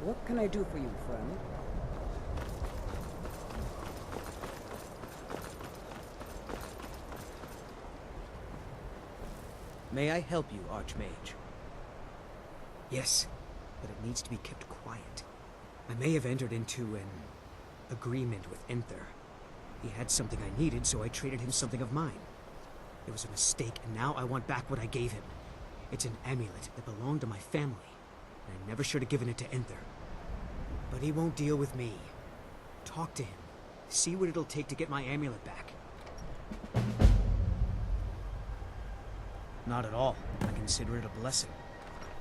What can I do for you, friend? May I help you, Archmage? Yes, but it needs to be kept quiet. I may have entered into an agreement with Enther. He had something I needed, so I traded him something of mine. It was a mistake, and now I want back what I gave him. It's an amulet that belonged to my family, and I never should have given it to Enther. But he won't deal with me. Talk to him. See what it'll take to get my amulet back. Not at all. I consider it a blessing.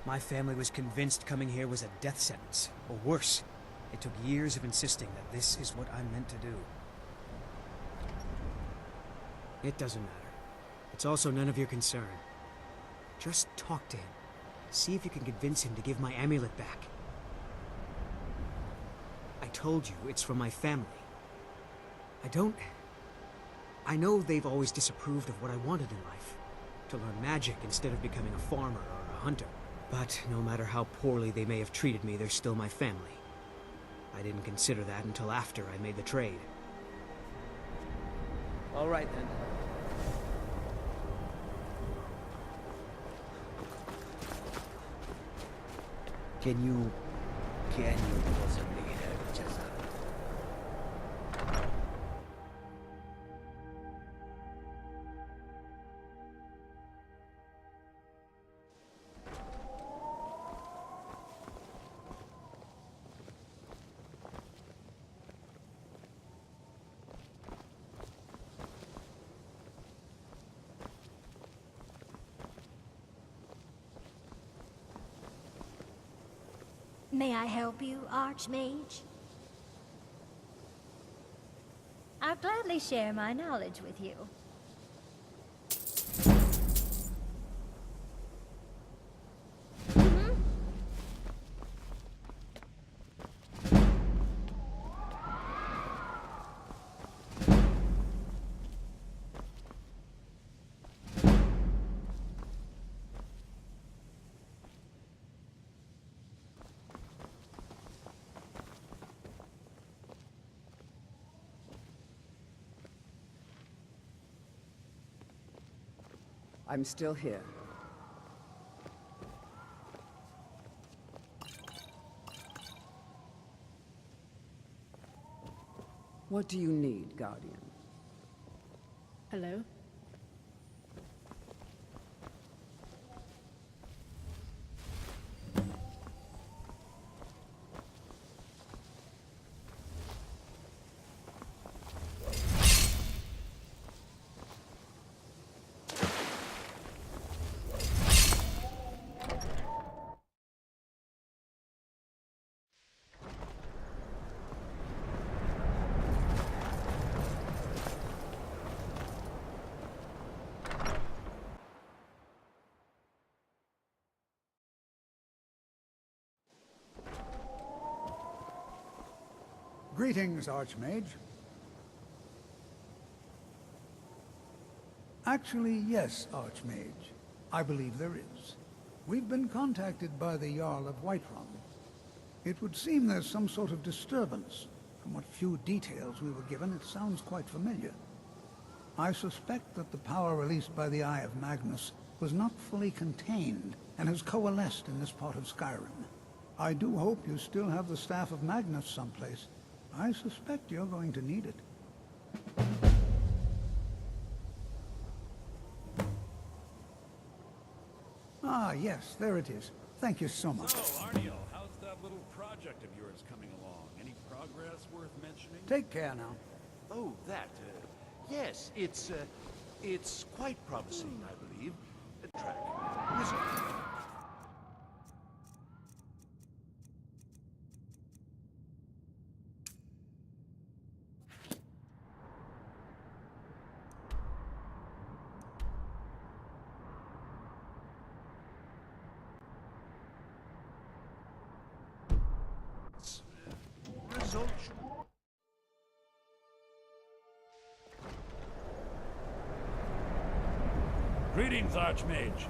My family was convinced coming here was a death sentence, or worse. It took years of insisting that this is what I'm meant to do. It doesn't matter. It's also none of your concern. Just talk to him. See if you can convince him to give my amulet back. I told you, it's from my family. I know they've always disapproved of what I wanted in life. To learn magic instead of becoming a farmer or a hunter. But no matter how poorly they may have treated me, they're still my family. I didn't consider that until after I made the trade. All right, then. Can you possibly help Chazar? May I help you, Archmage? I'll gladly share my knowledge with you. I'm still here. What do you need, Guardian? Hello? Greetings, Archmage. Actually, yes, Archmage. I believe there is. We've been contacted by the Jarl of Whiterun. It would seem there's some sort of disturbance. From what few details we were given, it sounds quite familiar. I suspect that the power released by the Eye of Magnus was not fully contained and has coalesced in this part of Skyrim. I do hope you still have the Staff of Magnus someplace. I suspect you're going to need it. Ah, yes, there it is. Thank you so much. So, Arniel, how's that little project of yours coming along? Any progress worth mentioning? Take care now. Oh, that, yes, it's quite promising, I believe. Track. Wizard. Results. Greetings, Archmage.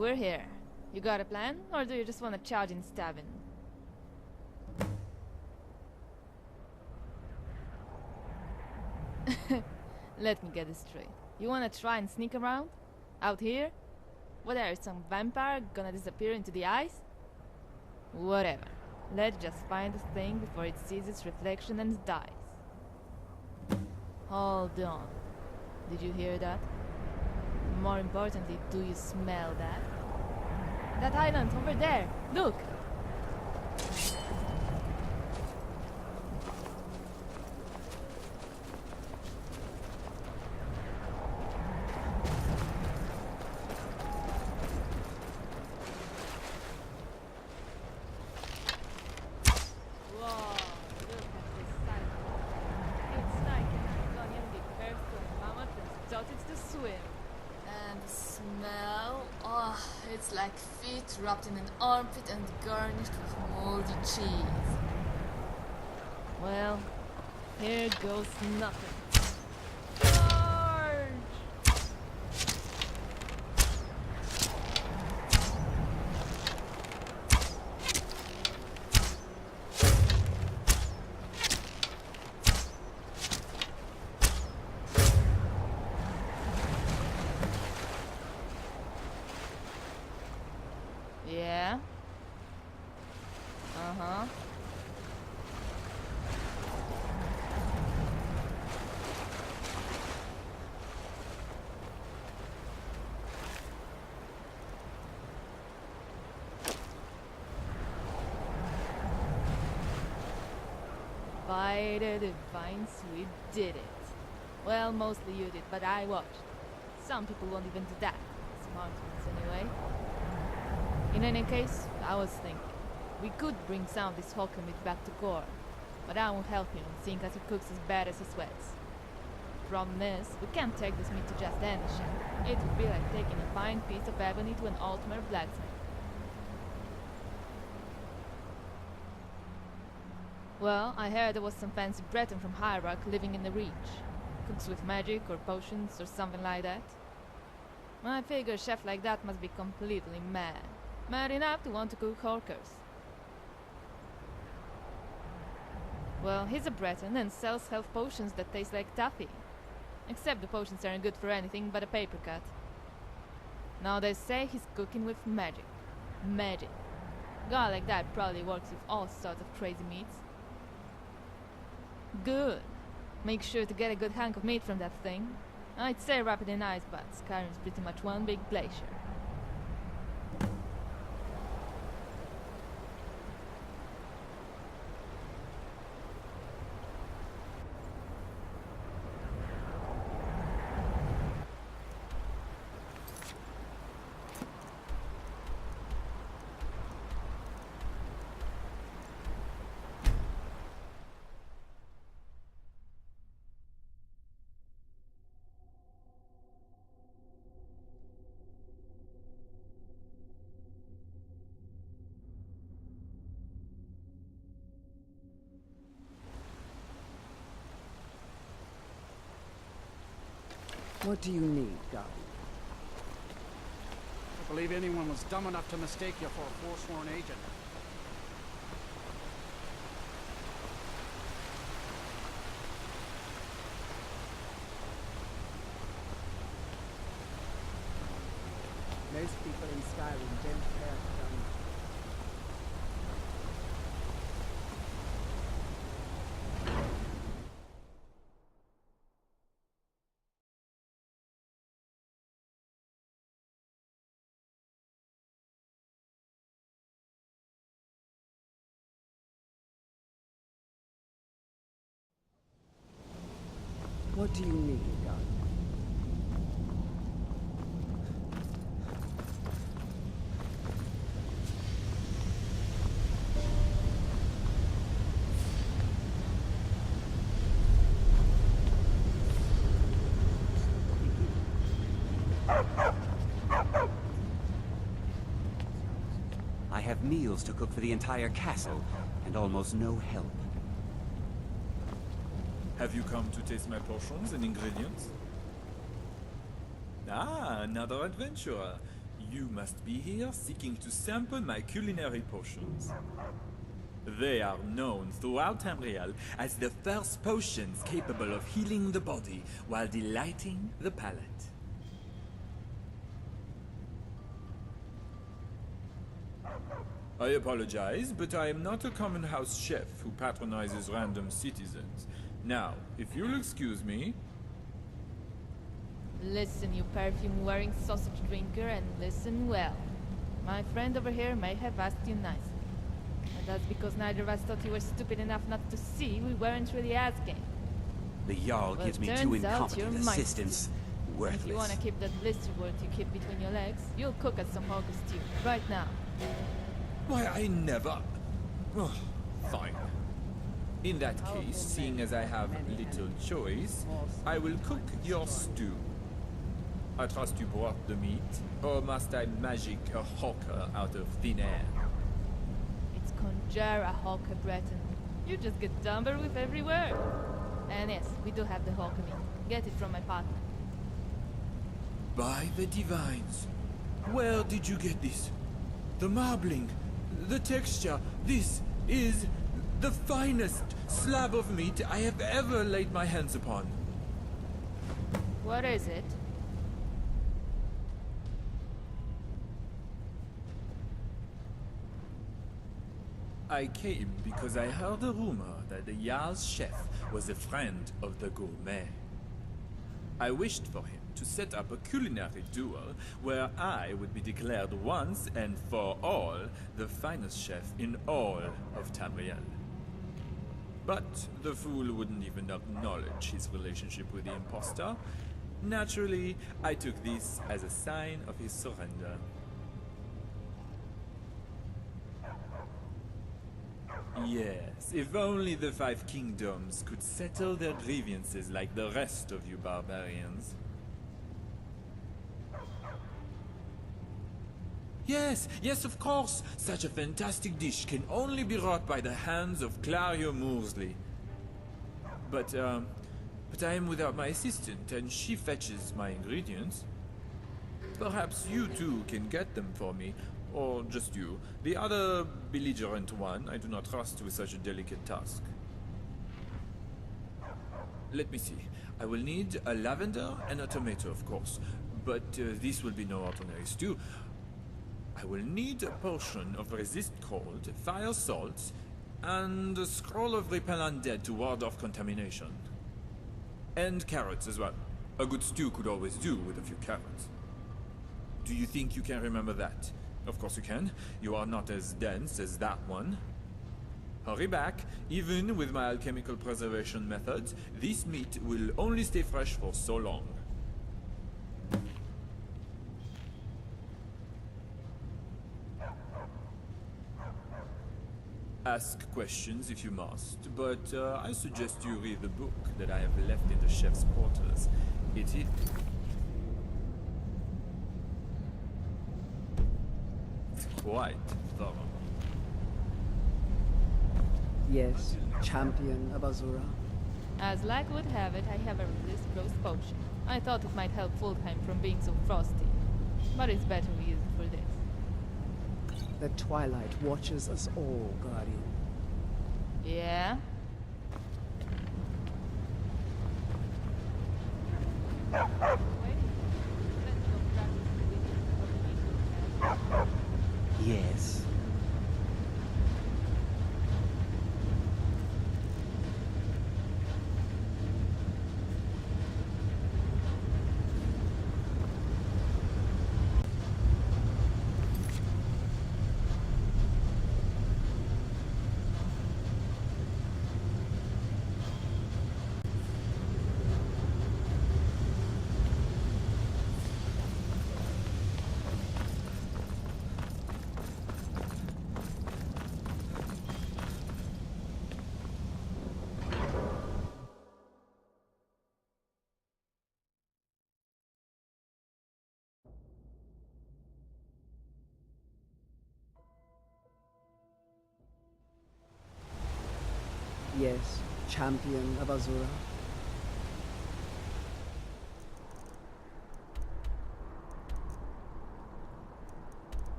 we're here. You got a plan, or do you just want to charge in stabbing? Let me get this straight. You wanna try and sneak around? Out here? What, there is some vampire gonna disappear into the ice? Whatever. Let's just find the thing before it sees its reflection and dies. Hold on. Did you hear that? More importantly, do you smell that? That island over there! Look! And the smell, oh, it's like feet wrapped in an armpit and garnished with moldy cheese. Well, here goes nothing. Charge! Yeah? Uh-huh. By the divines, we did it. Well, mostly you did, but I watched. Some people won't even do that. Smart ones, anyway. In any case, I was thinking, we could bring some of this Hulk meat back to Gore, but I won't help him, seeing as he cooks as bad as he sweats. Problem is, we can't take this meat to just any shop. It would be like taking a fine piece of ebony to an Altmer blacksmith. Well, I heard there was some fancy Breton from Hierarch living in the Reach. Cooks with magic or potions or something like that. I figure a chef like that must be completely mad. Mad enough to want to cook Hulkers. Well, he's a Breton and sells health potions that taste like taffy. Except the potions aren't good for anything but a paper cut. Now they say he's cooking with magic. Magic. God like that probably works with all sorts of crazy meats. Good. Make sure to get a good hunk of meat from that thing. I'd say wrap it in ice, but Skyrim's pretty much one big glacier. What do you need, Guardian? I believe anyone was dumb enough to mistake you for a forsworn agent. Most people in Skyrim don't care for them. What do you need, Guardian? I have meals to cook for the entire castle, and almost no help. Have you come to taste my potions and ingredients? Ah, another adventurer. You must be here seeking to sample my culinary potions. They are known throughout Tamriel as the first potions capable of healing the body while delighting the palate. I apologize, but I am not a common house chef who patronizes random citizens. Now, if you'll excuse me... Listen, you perfume-wearing sausage drinker, and listen well. My friend over here may have asked you nicely. And that's because neither of us thought you were stupid enough not to see we weren't really asking. The Jarl Well, gives me turns two out incompetent you're mighty assistants. If you Worthless. want to keep that blister wort you keep between your legs, you'll cook us some hog stew right now. Why, I never... Oh, fine. In that case, seeing as I have little choice, I will cook your stew. I trust you brought the meat, or must I magic a hawker out of thin air? It's conjure a hawker, Breton. You just get dumber with every word. And yes, we do have the hawker meat. Get it from my partner. By the divines, where did you get this? The marbling, the texture, this is the finest slab of meat I have ever laid my hands upon. What is it? I came because I heard a rumor that the Jarl's chef was a friend of the gourmet. I wished for him to set up a culinary duel where I would be declared once and for all the finest chef in all of Tamriel. But the fool wouldn't even acknowledge his relationship with the impostor. Naturally, I took this as a sign of his surrender. Yes, if only the Five Kingdoms could settle their grievances like the rest of you barbarians. Yes, of course! Such a fantastic dish can only be wrought by the hands of Clario Moorsley. But I am without my assistant, and she fetches my ingredients. Perhaps you two can get them for me. Or just you. The other belligerent one I do not trust with such a delicate task. Let me see. I will need a lavender and a tomato, of course. But this will be no ordinary stew. I will need a potion of resist cold, fire salts, and a scroll of repel undead to ward off contamination. And carrots as well. A good stew could always do with a few carrots. Do you think you can remember that? Of course you can. You are not as dense as that one. Hurry back. Even with my alchemical preservation methods, this meat will only stay fresh for so long. Ask questions if you must, but I suggest you read the book that I have left in the chef's quarters. It is... quite thorough. Yes, champion of Azura. As luck would have it, I have a resist roast potion. I thought it might help Fulltime from being so frosty. But it's better we use it for this. The Twilight watches us all, Guardian. Yeah? Yes. Yes, champion of Azura.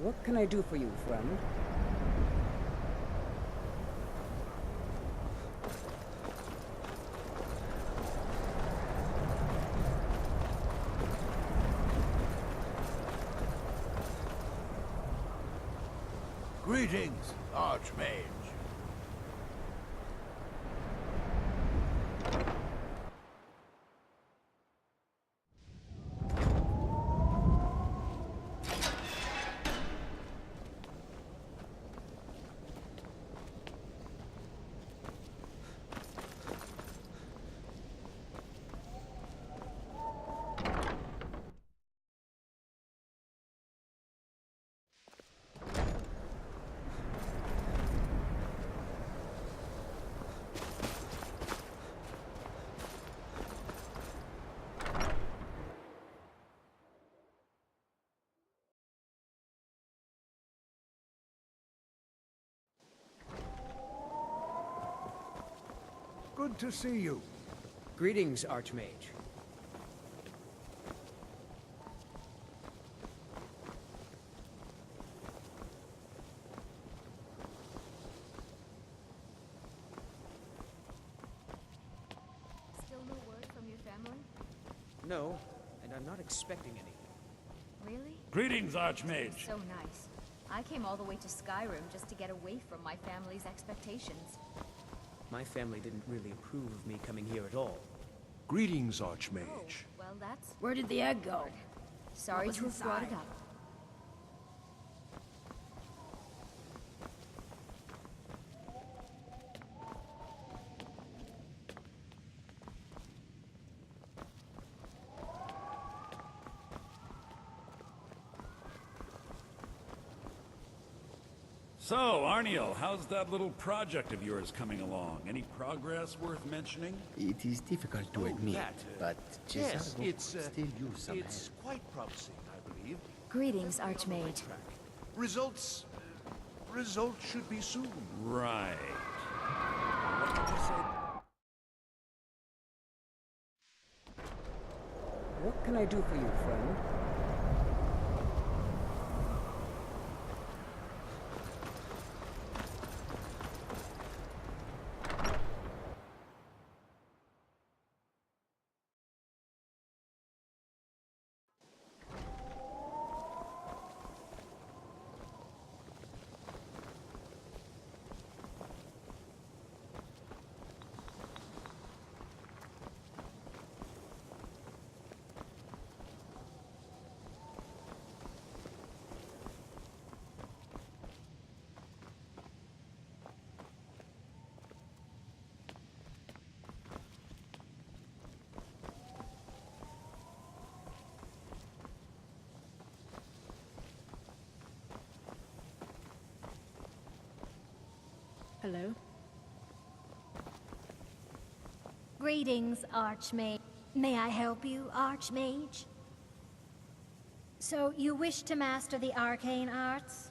What can I do for you, friend? Greetings, Archmage. Good to see you. Greetings, Archmage. Still no word from your family? No, and I'm not expecting any. Really? Greetings, Archmage. So nice. I came all the way to Skyrim just to get away from my family's expectations. My family didn't really approve of me coming here at all. Greetings, Archmage. Well, that's... Where did the egg go? Sorry was to have brought it inside? up. So, Arniel, how's that little project of yours coming along? Any progress worth mentioning? It is difficult to admit, but Yes, Cesaro it's still use some it's quite promising, I believe. Greetings, Archmage. Results should be soon. Right. What did you say? What can I do for you, friend? Hello? Greetings, Archmage. May I help you, Archmage? So, you wish to master the arcane arts?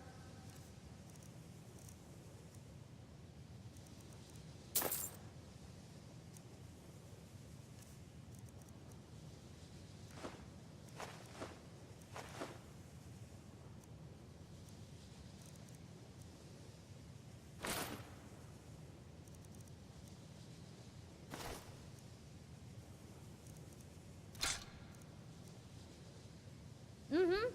Mm-hmm.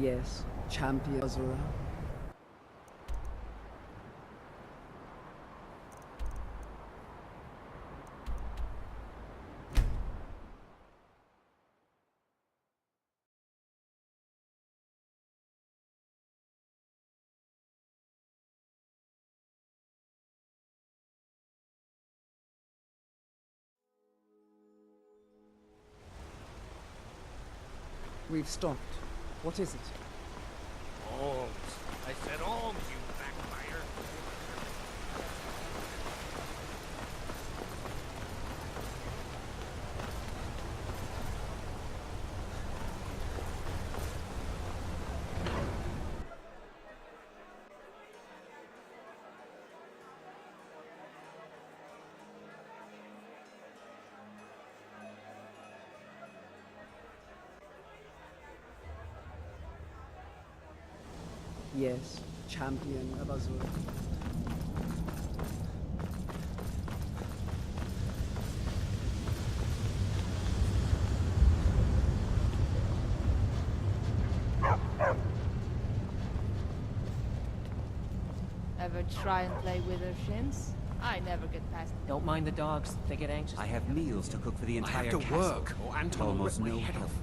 Yes, champion Azura. We've stopped. What is it? Alms. I said alms, you backfire. Yes, champion of Azura. Ever try and play with her shins? I never get past them. Don't mind the dogs. They get anxious. I have meals to cook for the entire I have to castle. work, or Anton will Almost rip my no head help. off.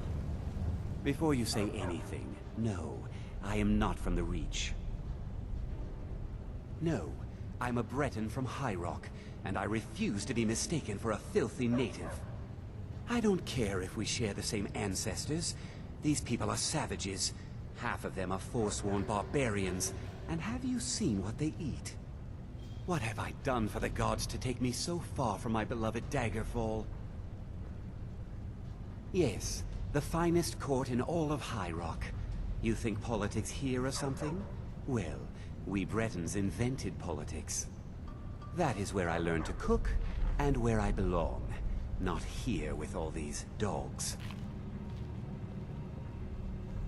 Before you say anything, no, I am not from the Reach. No, I'm a Breton from High Rock, and I refuse to be mistaken for a filthy native. I don't care if we share the same ancestors. These people are savages. Half of them are forsworn barbarians. And have you seen what they eat? What have I done for the gods to take me so far from my beloved Daggerfall? Yes, the finest court in all of High Rock. You think politics here or something? Well, we Bretons invented politics. That is where I learned to cook, and where I belong. Not here with all these dogs.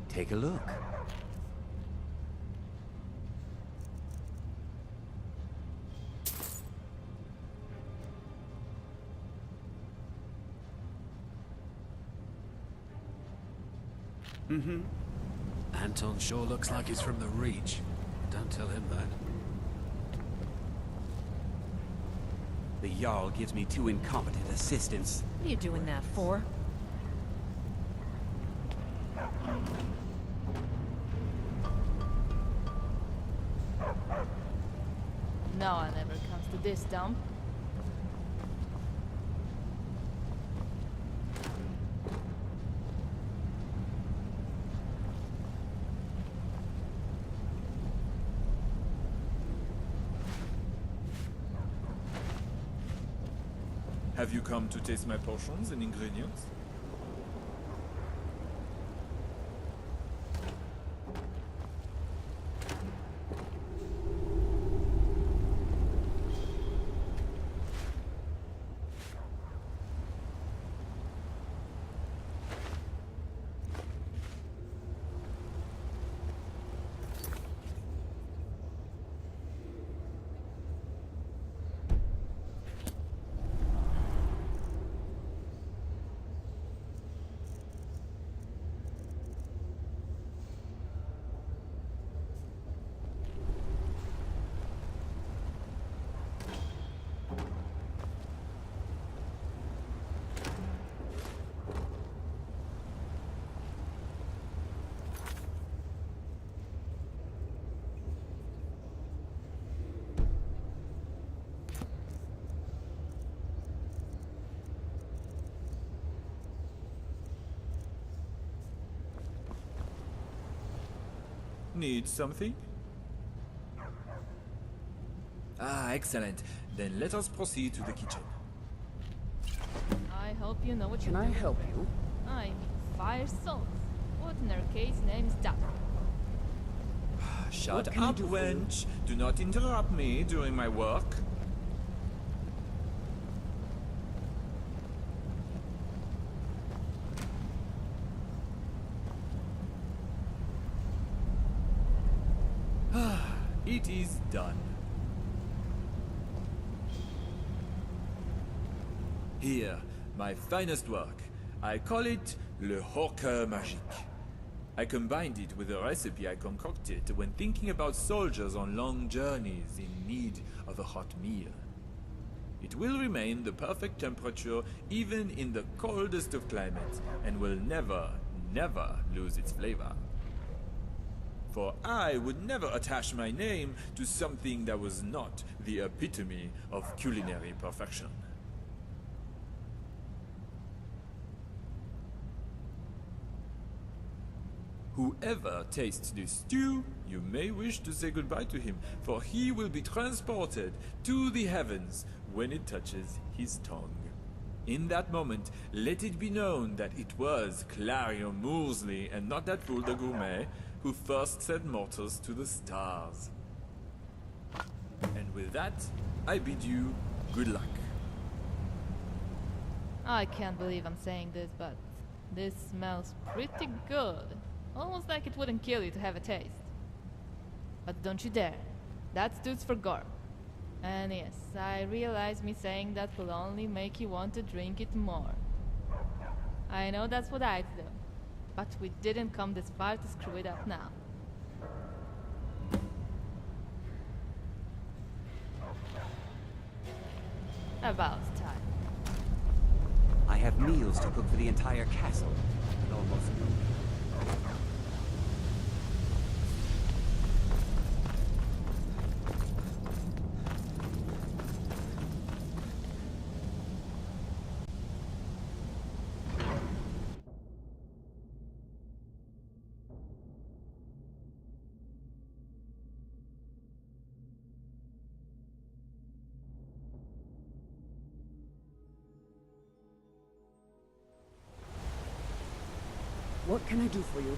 Take a look. Mm-hmm. Anton sure looks like he's from the Reach. Don't tell him that. The Jarl gives me 2 incompetent assistants. What are you doing that for? No one ever comes to this dump. Have you come to taste my potions and ingredients? Need something? Ah, excellent. Then let us proceed to the kitchen. I hope you know what you're Can I doing. help you? I mean, fire salt. What in her case name's that? Shut can I up, do for you? wench. Do not interrupt me during my work. It is done. Here, my finest work. I call it le Horker Magique. I combined it with a recipe I concocted when thinking about soldiers on long journeys in need of a hot meal. It will remain the perfect temperature even in the coldest of climates and will never, never lose its flavor. For I would never attach my name to something that was not the epitome of culinary perfection. Whoever tastes this stew, you may wish to say goodbye to him, for he will be transported to the heavens when it touches his tongue. In that moment, let it be known that it was Clarion Moorsley and not that fool the gourmet who first sent mortals to the stars. And with that, I bid you good luck. I can't believe I'm saying this, but this smells pretty good. Almost like it wouldn't kill you to have a taste. But don't you dare. That stew's for Gorm. And yes, I realize me saying that will only make you want to drink it more. I know that's what I'd do. But we didn't come this far to screw it up now. About time. I have meals to cook for the entire castle, and almost no. What can I do for you?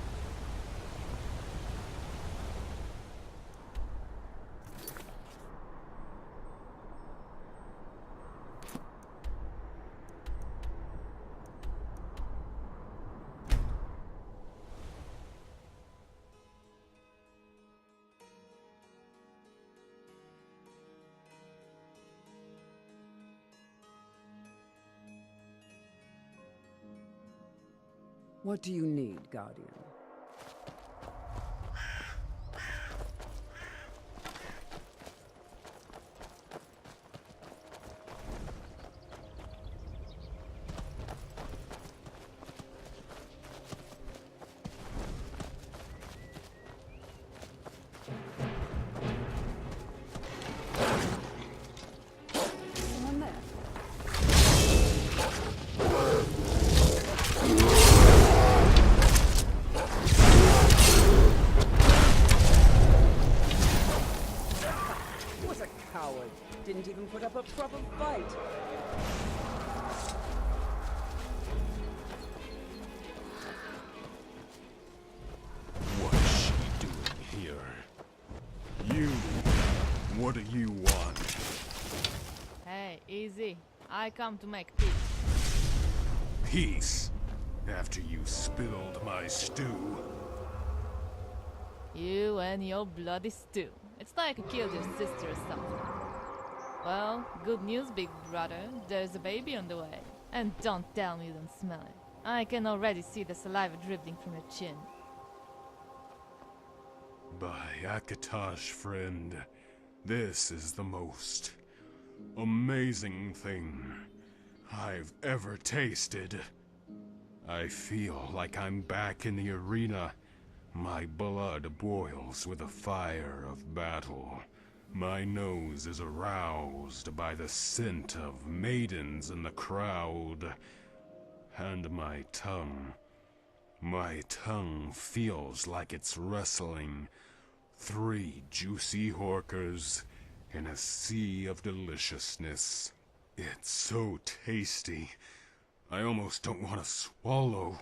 What do you need, Guardian? Someone there? Didn't even put up a proper fight. What's she doing here? You, what do you want? Hey, easy. I come to make peace. Peace? After you spilled my stew? You and your bloody stew. It's like you killed your sister or something. Well, good news, big brother. There's a baby on the way. And don't tell me you don't smell it. I can already see the saliva dripping from your chin. By Akatosh, friend, this is the most amazing thing I've ever tasted. I feel like I'm back in the arena. My blood boils with the fire of battle. My nose is aroused by the scent of maidens in the crowd. And my tongue feels like it's wrestling 3 juicy horkers in a sea of deliciousness. It's so tasty, I almost don't want to swallow.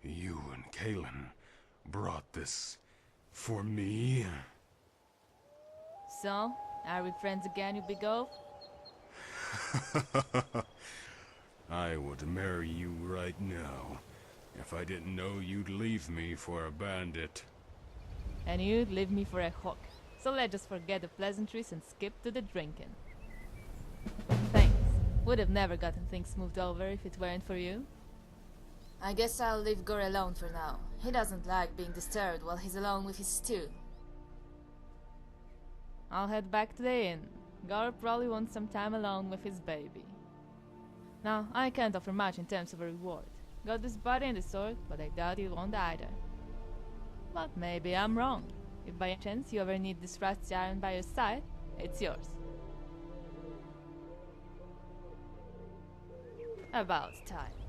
You and Kalen brought this for me? So, are we friends again, you big oaf? I would marry you right now, if I didn't know you'd leave me for a bandit. And you'd leave me for a hawk. So let's just forget the pleasantries and skip to the drinking. Thanks. Would have never gotten things smoothed over if it weren't for you. I guess I'll leave Gore alone for now. He doesn't like being disturbed while he's alone with his stew. I'll head back to the inn. Gar probably wants some time alone with his baby. Now, I can't offer much in terms of a reward. Got this body and the sword, but I doubt you won't either. But maybe I'm wrong. If by chance you ever need this rusty iron by your side, it's yours. About time.